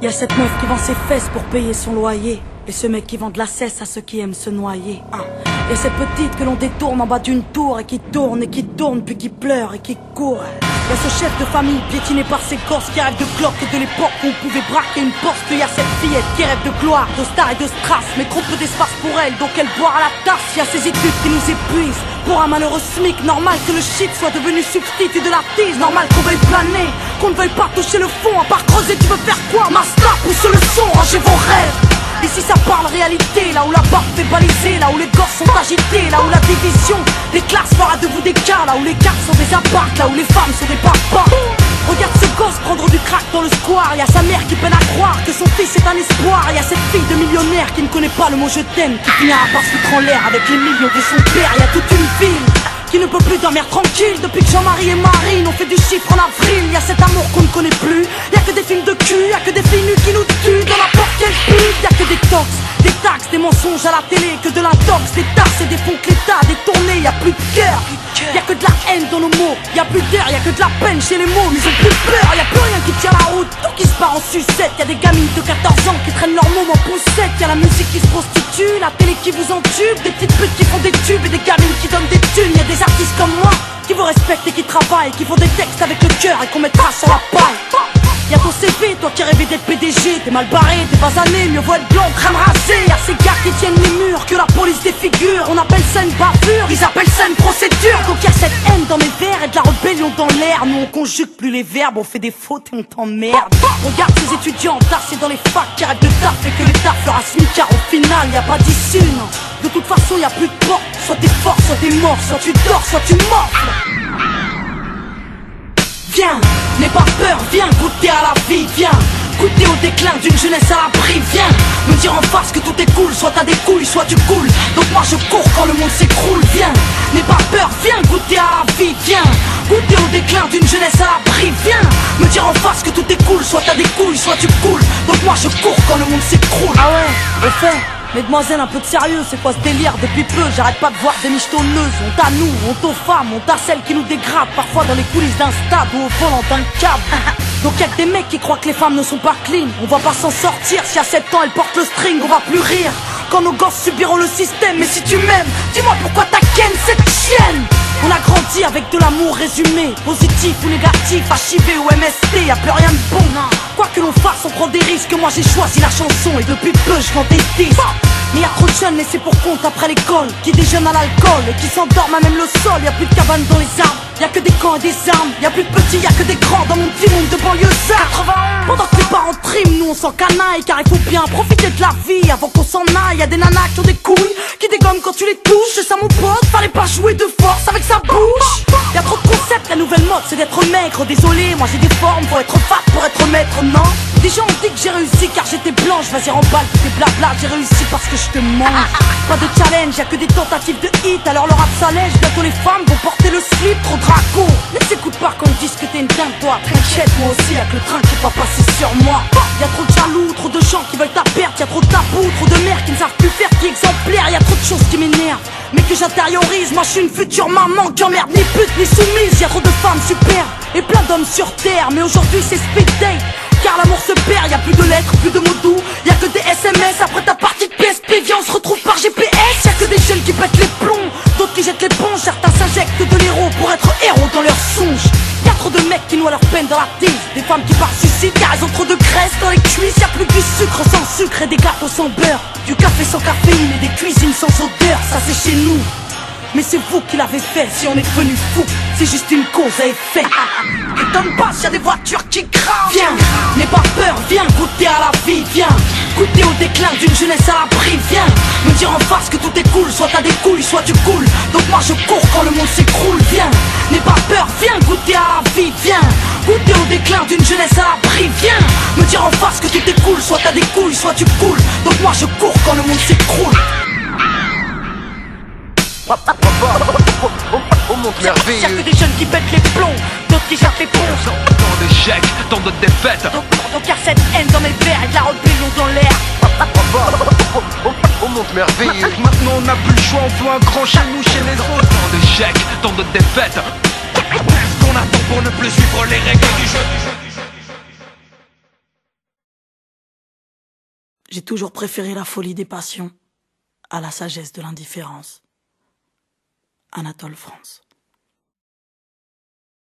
Y'a cette meuf qui vend ses fesses pour payer son loyer, et ce mec qui vend de la cesse à ceux qui aiment se noyer. Y'a cette petite que l'on détourne en bas d'une tour, et qui tourne puis qui pleure et qui court. Y'a ce chef de famille piétiné par ses gosses qui rêve de cloque et de l'époque où on pouvait braquer une Porsche. Y'a cette fillette qui rêve de gloire, de star et de strass, mais trop peu d'espace pour elle, donc elle boit à la tasse. Y'a ces études qui nous épuisent, pour un malheureux SMIC. Normal que le shit soit devenu substitut de la tise. Normal qu'on veuille planer, qu'on ne veuille pas toucher le fond. À part creuser, tu veux faire quoi? Master, pousse le son, rangez vos rêves. Ici ça parle réalité, là où la barre fait baliser, là où les gosses sont agités, là où la division des classes fera de vous des cas, là où les cartes sont des apparts, là où les femmes sont des papas. Regarde ce gosse prendre du crack dans le square. Y'a sa mère qui peine à croire que son fils est un espoir. Y'a cette fille de millionnaire qui ne connaît pas le mot je t'aime, qui finira par se foutre en l'air avec les millions de son père. Y'a toute une ville qui ne peut plus dormir tranquille depuis que Jean-Marie et Marine ont fait du chiffre en avril. Y'a cet amour qu'on ne connaît plus, y'a que des films de cul, y'a que des filles nues qui nous tuent dans n'importe quelle pub. Y'a que des tox, des taxes, des mensonges à la télé, que de l'intox, des tasses et des fonds que l'État a détournés. Y'a plus de cœur, y'a que de la haine dans nos mots, y'a plus d'air, y'a que de la peine chez les mots. Mais ils ont plus peur, y'a plus rien qui tient la route, tout qui se part en sucette. Y'a des gamines de 14 ans qui traînent leur môme en poussette. Y'a la musique qui se prostitue, la télé qui vous entube, des petites putes qui font des tubes et des gamines qui donnent des thunes. Y'a des artistes comme moi qui vous respectent et qui travaillent, qui font des textes avec le cœur et qu'on mettra sur la paille. Y'a ton CV, toi qui rêvais d'être PDG, t'es mal barré, t'es basané, mieux vaut être blanc, crâne rasé. Y'a ces gars qui tiennent les murs, que la police défigure. On appelle ça une bavure, ils appellent ça une procédure. Donc y'a cette haine dans mes vers et de la rébellion dans l'air. Nous on conjugue plus les verbes, on fait des fautes et on t'emmerde. Regarde ces étudiants tassés dans les facs qui rêvent de taf et que l'État fera smicard. Au final y'a pas d'issue, non. De toute façon y'a plus de porte, soit t'es fort, soit t'es mort, soit tu dors, soit tu morfles. Viens, n'aie pas peur, viens goûter à la vie, viens goûter au déclin d'une jeunesse à l'abri, viens me dire en face que tout est cool, soit t'as des couilles, soit tu coules. Donc moi je cours quand le monde s'écroule, viens, n'aie pas peur, viens goûter à la vie, viens goûter au déclin d'une jeunesse à l'abri, viens me dire en face que tout est cool, soit t'as des couilles, soit tu coules. Donc moi je cours quand le monde s'écroule. Ah ouais, au fait, mesdemoiselles, un peu de sérieux, c'est quoi ce délire? Depuis peu, j'arrête pas de voir des michetonneuses. Honte à nous, honte aux femmes, honte à celles qui nous dégradent, parfois dans les coulisses d'un stade ou au volant d'un câble. Donc y'a que des mecs qui croient que les femmes ne sont pas clean. On va pas s'en sortir, si à 7 ans elles portent le string, on va plus rire quand nos gosses subiront le système. Mais si tu m'aimes, dis-moi pourquoi t'as ken cette chienne. On a grandi avec de l'amour résumé, positif ou négatif, HIV ou MST, y'a plus rien de bon. Quoi que l'on fasse, on prend des risques, moi j'ai choisi la chanson et depuis peu je vends des disques. Mais y'a trop de jeunes laissés pour compte après l'école, qui déjeunent à l'alcool et qui s'endorment à même le sol. Y'a plus de cabanes dans les arbres, y'a que des camps et des armes. Y'a plus de petits, y'a que des grands dans mon petit monde de banlieusards. Pendant que les parents triment, nous on s'en canaille, car il faut bien profiter de la vie avant qu'on s'en aille. Y'a des nanas qui ont des couilles, qui dégomment quand tu les touches. C'est ça mon pote, fallait pas jouer de force avec sa bouche. Y'a trop de concepts, la nouvelle mode c'est d'être maigre. Désolé, moi j'ai des formes, faut être fat pour être maître, non. Des gens ont dit que j'ai réussi car j'étais blanche. Vas-y remballe tous tes blabla, j'ai réussi parce que je te mange. Pas de challenge, y'a que des tentatives de hit. Alors le rap s'allège, bientôt les femmes vont porter le slip. Trop draco, ne s'écoute pas quand ils disent que t'es une dingue toi. T'inquiète, moi aussi y'a que le train qui va passer sur moi. Y'a trop de jaloux, trop de gens qui veulent ta perte. Y'a trop de tabous, trop de mères qui ne savent plus faire qui exemplaire. Y'a trop de choses qui m'énervent mais que j'intériorise. Moi je suis une future maman qui emmerde ni pute ni soumise. Y'a trop de femmes super et plein d'hommes sur terre, mais aujourd'hui c'est speed date car l'amour se perd. Y'a plus de lettres, plus de mots doux, y'a que des SMS après ta partie de PSP. Viens on se retrouve par GPS. Y'a que des jeunes qui pètent les plombs, d'autres qui jettent l'éponge. Certains s'injectent de l'héros pour être héros dans leurs songes. Y'a trop de mecs qui noient leur peine dans la tise, des femmes qui partent suicide car elles ont trop de graisse dans les cuisses. Y'a plus que du sucre sans sucre et des gâteaux sans beurre, du café sans caféine et des cuisines sans odeur. Ça c'est chez nous, mais c'est vous qui l'avez fait. Si on est devenu fou, c'est juste une cause à effet. T'étonne pas s'il y a des voitures qui crament. Viens, n'aie pas peur, viens goûter à la vie. Viens goûter au déclin d'une jeunesse à l'abri. Viens me dire en face que tout est cool, soit t'as des couilles, soit tu coules. Donc moi je cours quand le monde s'écroule. Viens, n'aie pas peur, viens goûter à la vie. Viens goûter au déclin d'une jeunesse à l'abri. Viens me dire en face que tout est cool, soit t'as des couilles, soit tu coules. Donc moi je cours quand le monde s'écroule. Oh mon merveilleux. Y'a que des jeunes qui pètent les plombs, d'autres qui jettent l'éponge. Tant d'échecs, tant de défaites. Donc y'a cette haine dans mes verres et de la rébellion dans l'air. Oh mon merveilleux. Maintenant on n'a plus le choix, on fait un grand chez nous, chez les autres. Tant d'échecs, tant de défaites. Qu'est-ce qu'on attend pour ne plus suivre les règles du jeu? J'ai toujours préféré la folie des passions à la sagesse de l'indifférence. Anatole France.